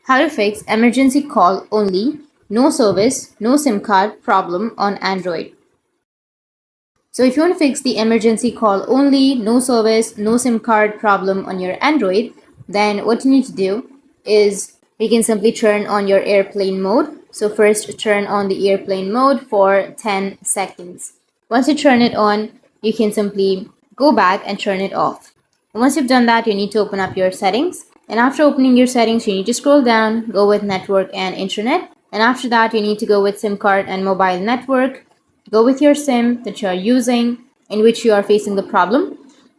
How to fix emergency call only, no service, no SIM card problem on Android. So if you want to fix the emergency call only, no service, no SIM card problem on your Android, then what you need to do is you can simply turn on your airplane mode. So first turn on the airplane mode for 10 seconds. Once you turn it on, you can simply go back and turn it off. And once you've done that, you need to open up your settings. And after opening your settings, you need to scroll down, go with network and internet. And after that, you need to go with SIM card and mobile network. Go with your SIM that you are using in which you are facing the problem.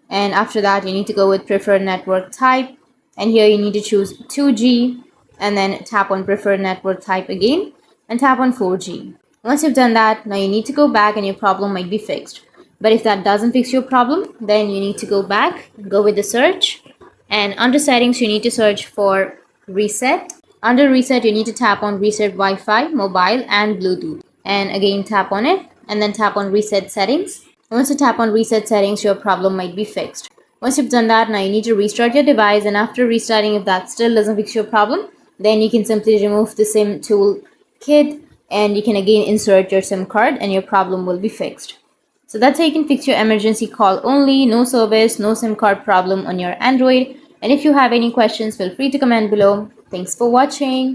And after that, you need to go with preferred network type. And here you need to choose 2G and then tap on preferred network type again and tap on 4G. Once you've done that, now you need to go back and your problem might be fixed. But if that doesn't fix your problem, then you need to go back, go with the search, and under settings, you need to search for reset. Under reset, you need to tap on reset Wi-Fi, mobile, and Bluetooth. And again, tap on it, and then tap on reset settings. Once you tap on reset settings, your problem might be fixed. Once you've done that, now you need to restart your device, and after restarting, if that still doesn't fix your problem, then you can simply remove the SIM tool kit, and you can again insert your SIM card, and your problem will be fixed. So that's how you can fix your emergency call only, no service, no SIM card problem on your Android. And if you have any questions, feel free to comment below. Thanks for watching.